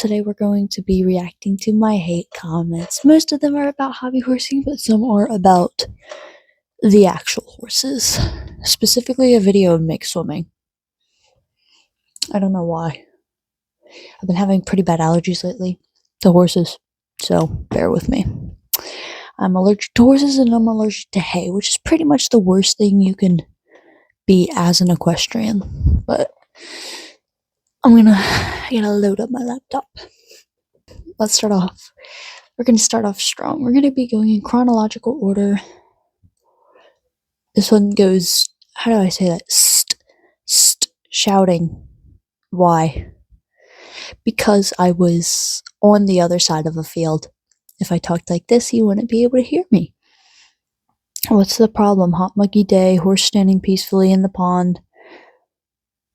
Today we're going to be reacting to my hate comments. Most of them are about hobby horsing, but some are about the actual horses. Specifically a video of Mick swimming. I don't know why. I've been having pretty bad allergies lately to horses, so bear with me. I'm allergic to horses and I'm allergic to hay, which is pretty much the worst thing you can be as an equestrian. But I'm gonna load up my laptop. Let's start off. We're gonna start off strong. We're gonna be going in chronological order. This one goes, how do I say that? Shouting. Why? Because I was on the other side of a field. If I talked like this, you wouldn't be able to hear me. What's the problem? Hot muggy day, horse standing peacefully in the pond.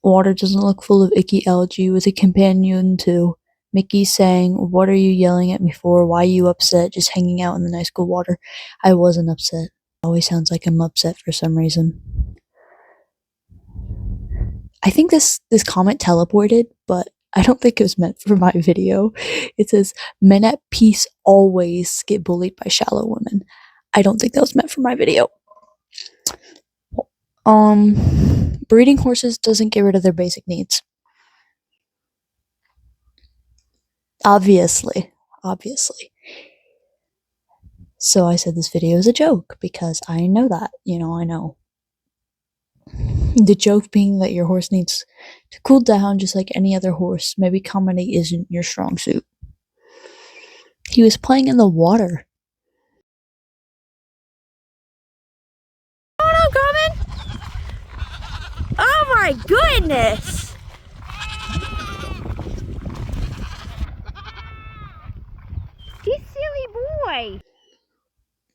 Water doesn't look full of icky algae with a companion to Mickey saying, "What are you yelling at me for? Why are you upset? Just hanging out in the nice cool water." I wasn't upset. It always sounds like I'm upset for some reason. I think this comment teleported, but I don't think it was meant for my video. It says, "Men at peace always get bullied by shallow women." I don't think that was meant for my video. Breeding horses doesn't get rid of their basic needs. Obviously. So I said this video is a joke because I know that, I know. The joke being that your horse needs to cool down just like any other horse. Maybe comedy isn't your strong suit. He was playing in the water. Oh no, coming! Oh my goodness! This silly boy!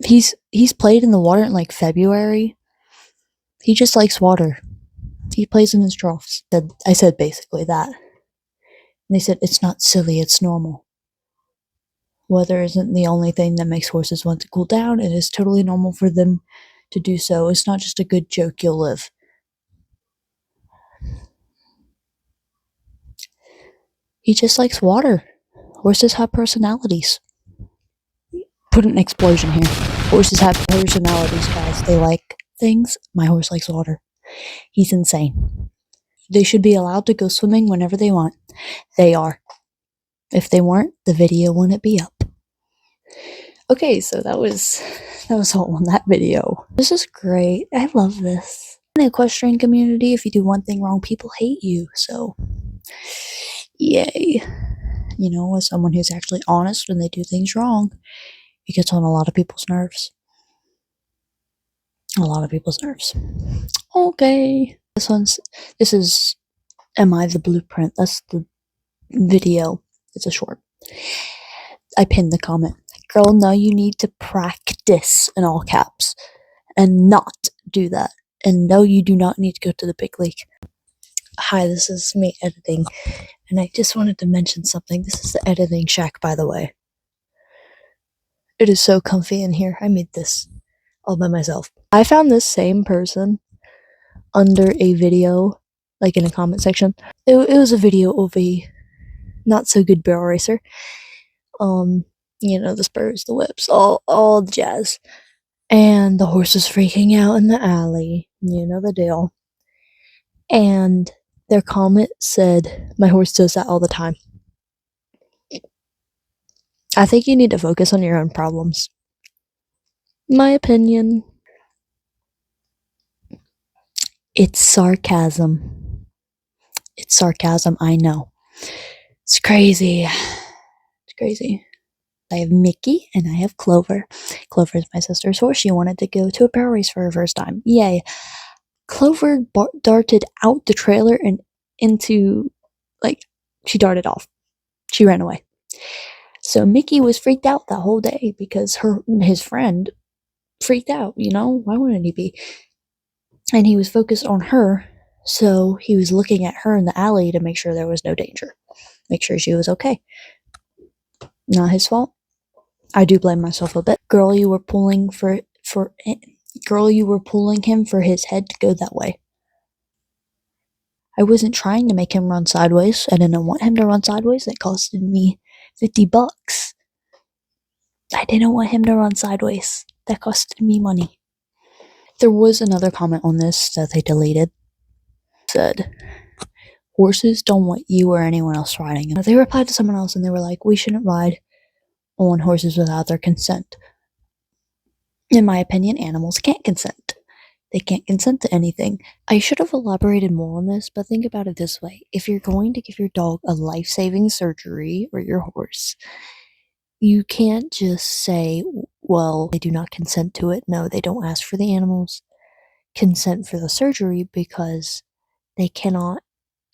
He's played in the water in like February. He just likes water. He plays in his troughs. I said basically that. And they said it's not silly, it's normal. Weather isn't the only thing that makes horses want to cool down. It is totally normal for them to do so. It's not just a good joke you'll live. He just likes water. Horses have personalities. Put an explosion here. Horses have personalities, guys. They like things. My horse likes water. He's insane. They should be allowed to go swimming whenever they want. They are. If they weren't, the video wouldn't be up. Okay, so that was all on that video. This is great. I love this. In the equestrian community, if you do one thing wrong, people hate you. So, yay. As someone who's actually honest when they do things wrong, it gets on a lot of people's nerves. Okay. This is Am I the Blueprint? That's the video. It's a short. I pinned the comment. "Girl, no, you need to practice," in all caps, and not do that. And no, you do not need to go to the big league. Hi, this is me editing, and I just wanted to mention something. This is the editing shack, by the way. It is so comfy in here. I made this all by myself. I found this same person under a video, like in a comment section. It was a video of a not so good barrel racer. The spurs, the whips, all the jazz. And the horse is freaking out in the alley. You know the deal. And their comment said, "My horse does that all the time." I think you need to focus on your own problems. My opinion. It's sarcasm. I know. It's crazy. I have Mickey and I have Clover. Clover is my sister's horse. She wanted to go to a barrel race for her first time. Yay. Clover darted out the trailer and into, she darted off. She ran away. So Mickey was freaked out that whole day because his friend freaked out, Why wouldn't he be? And he was focused on her, so he was looking at her in the alley to make sure there was no danger. Make sure she was okay. Not his fault. I do blame myself a bit. Girl, you were pulling him for his head to go that way. I wasn't trying to make him run sideways. I didn't want him to run sideways. It costed me $50. I didn't want him to run sideways. That costed me money. There was another comment on this that they deleted. It said, horses don't want you or anyone else riding. And they replied to someone else and they were like, we shouldn't ride on horses without their consent. In my opinion, animals can't consent. They can't consent to anything. I should have elaborated more on this, but think about it this way. If you're going to give your dog a life-saving surgery, or your horse, you can't just say, well, they do not consent to it. No, they don't ask for the animal's consent for the surgery because they cannot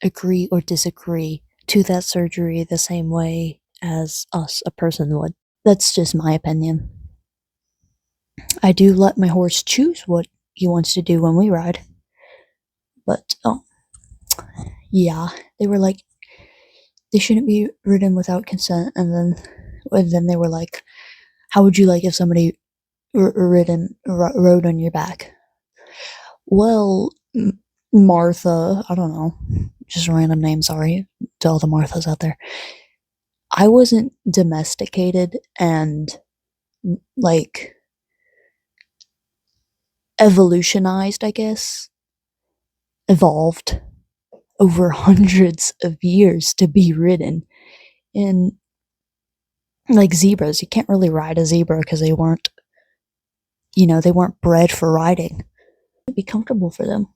agree or disagree to that surgery the same way as us, a person, would. That's just my opinion. I do let my horse choose what he wants to do when we ride. But, yeah, they were like, they shouldn't be ridden without consent. And then they were like, how would you like if somebody rode on your back? Well, Martha, I don't know, just a random name, sorry to all the Marthas out there. I wasn't domesticated and, like, evolutionized, I guess, evolved over hundreds of years to be ridden. And like zebras, you can't really ride a zebra because they weren't bred for riding. It'd be comfortable for them.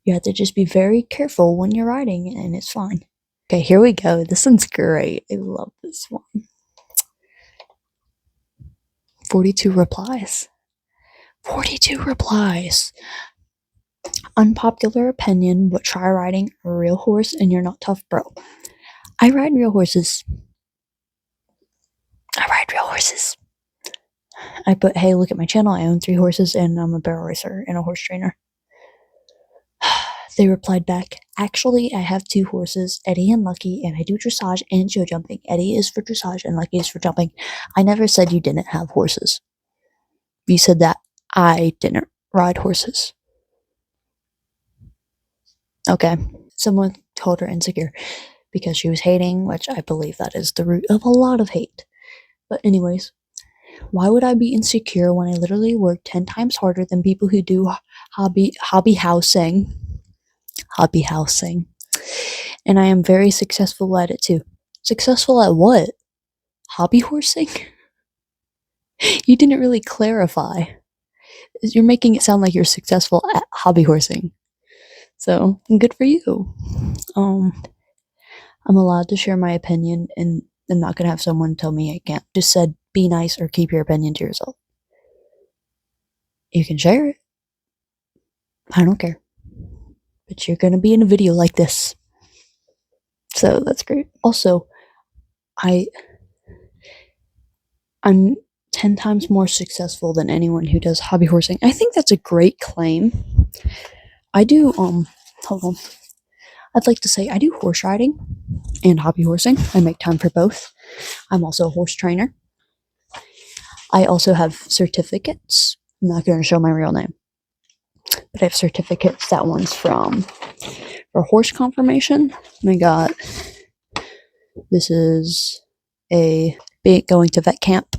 You have to just be very careful when you're riding, and it's fine. Okay, here we go. This one's great. I love this one. 42 replies. 42 replies. Unpopular opinion, but try riding a real horse and you're not tough, bro. I ride real horses. I put, hey, look at my channel. I own 3 horses and I'm a barrel racer and a horse trainer. They replied back, actually, I have 2 horses, Eddie and Lucky, and I do dressage and show jumping. Eddie is for dressage and Lucky is for jumping. I never said you didn't have horses. You said that I didn't ride horses. Okay. Someone called her insecure because she was hating, which I believe that is the root of a lot of hate. But anyways, why would I be insecure when I literally work 10 times harder than people who do hobby housing? And I am very successful at it too. Successful at what? Hobby horsing? You didn't really clarify. You're making it sound like you're successful at hobby horsing. So, good for you. I'm allowed to share my opinion, and I'm not gonna have someone tell me I can't. Just said, be nice or keep your opinion to yourself. You can share it. I don't care. But you're gonna be in a video like this. So, that's great. Also, I'm 10 times more successful than anyone who does hobby horsing. I think that's a great claim. I do, hold on. I'd like to say I do horse riding and hobby horsing. I make time for both. I'm also a horse trainer. I also have certificates. I'm not going to show my real name, but I have certificates. That one's for horse confirmation. This is going to vet camp.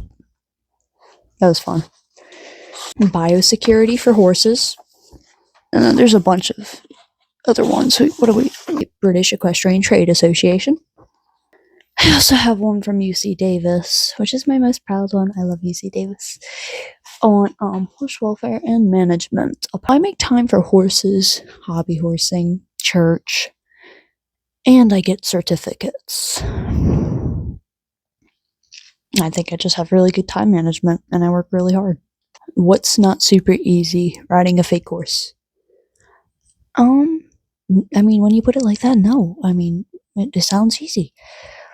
That was fun. Biosecurity for horses. And then there's a bunch of other ones. What are we? British Equestrian Trade Association. I also have one from UC Davis, which is my most proud one. I love UC Davis. On horse welfare and management. I make time for horses, hobby horsing, church, and I get certificates. I think I just have really good time management, and I work really hard. What's not super easy? Riding a fake horse. I mean, when you put it like that, no. I mean, it sounds easy.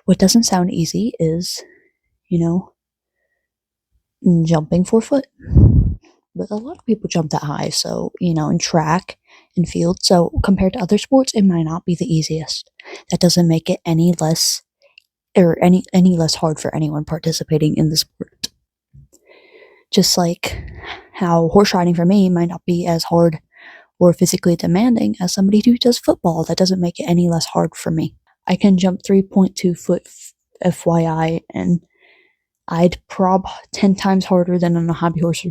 What doesn't sound easy is, jumping 4 foot. But a lot of people jump that high, so, in track and field. So compared to other sports, it might not be the easiest. That doesn't make it any less hard for anyone participating in the sport. Just like how horse riding for me might not be as hard or physically demanding as somebody who does football. That doesn't make it any less hard for me. I can jump 3.2 foot FYI, and I'd prob 10 times harder than on a hobby horse.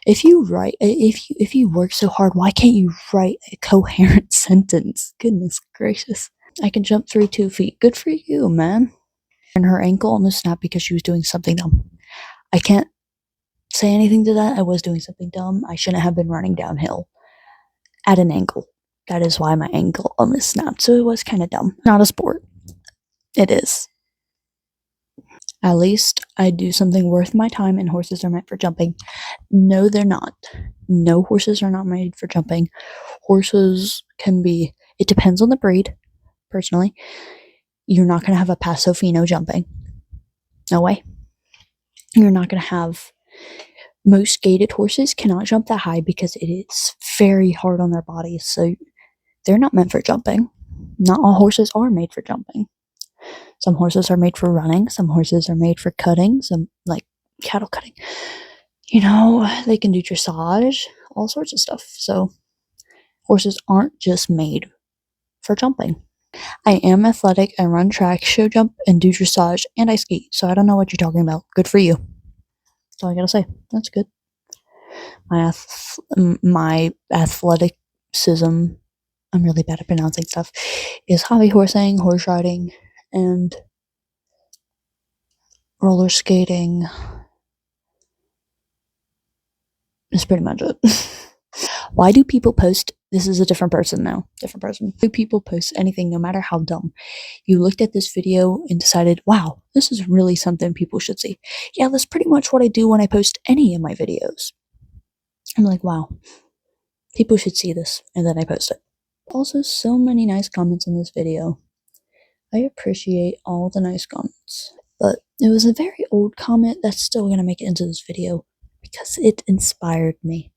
If you work so hard, why can't you write a coherent sentence? Goodness gracious. I can jump 2 feet. Good for you, man. And her ankle almost snapped because she was doing something dumb. I can't say anything to that. I was doing something dumb. I shouldn't have been running downhill at an angle. That is why my ankle almost snapped. So it was kind of dumb. Not a sport. It is. At least I do something worth my time, and horses are meant for jumping. No, they're not. No, horses are not made for jumping. Horses can be, it depends on the breed, personally. You're not going to have a Paso Fino jumping. No way. You're not going to have, most gaited horses cannot jump that high because it is very hard on their bodies. So they're not meant for jumping. Not all horses are made for jumping. Some horses are made for running. Some horses are made for cutting. Some, like, cattle cutting. You know, they can do dressage, all sorts of stuff. So horses aren't just made for jumping. I am athletic. I run track, show jump, and do dressage, and I ski. So I don't know what you're talking about. Good for you. That's all I gotta say. That's good. My athleticism, I'm really bad at pronouncing stuff, is hobby horsing, horse riding, and roller skating. That's pretty much it. Why do people post, this is a different person now, different person. Do people post anything, no matter how dumb? You looked at this video and decided, wow, this is really something people should see. Yeah, that's pretty much what I do when I post any of my videos. I'm like, wow, people should see this, and then I post it. Also, so many nice comments in this video. I appreciate all the nice comments. But it was a very old comment that's still gonna make it into this video because it inspired me.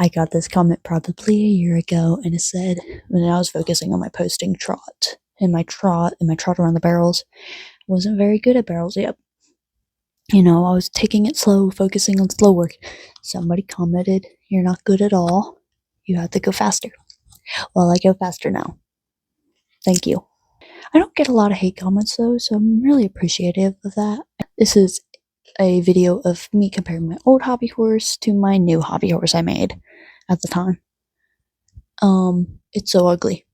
I got this comment probably a year ago, and it said, when I was focusing on my posting trot, and my trot around the barrels, I wasn't very good at barrels yet. You know, I was taking it slow, focusing on slow work. Somebody commented, you're not good at all. You have to go faster. Well, I go faster now. Thank you. I don't get a lot of hate comments though, so I'm really appreciative of that. This is a video of me comparing my old hobby horse to my new hobby horse I made at the time. It's so ugly.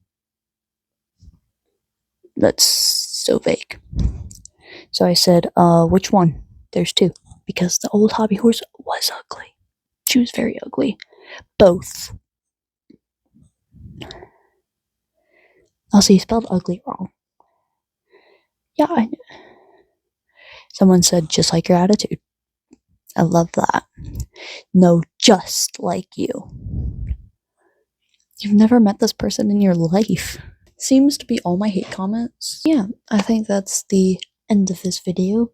That's so vague. So I said, which one? There's two. Because the old hobby horse was ugly. She was very ugly. Both. Also, you spelled ugly wrong. Yeah, I know. Someone said, just like your attitude. I love that. No, just like you. You've never met this person in your life. Seems to be all my hate comments. Yeah, I think that's the end of this video.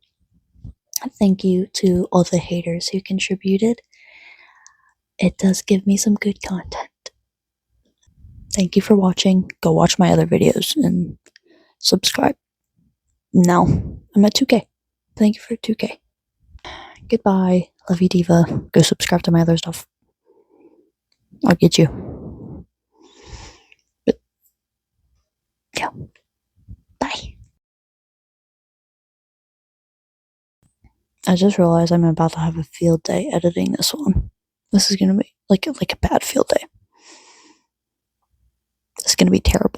Thank you to all the haters who contributed. It does give me some good content. Thank you for watching. Go watch my other videos and subscribe. Now, I'm at 2K. Thank you for 2K. Goodbye. Love you, Diva. Go subscribe to my other stuff. I'll get you. But, yeah. Bye. I just realized I'm about to have a field day editing this one. This is gonna be like a bad field day. It's gonna be terrible.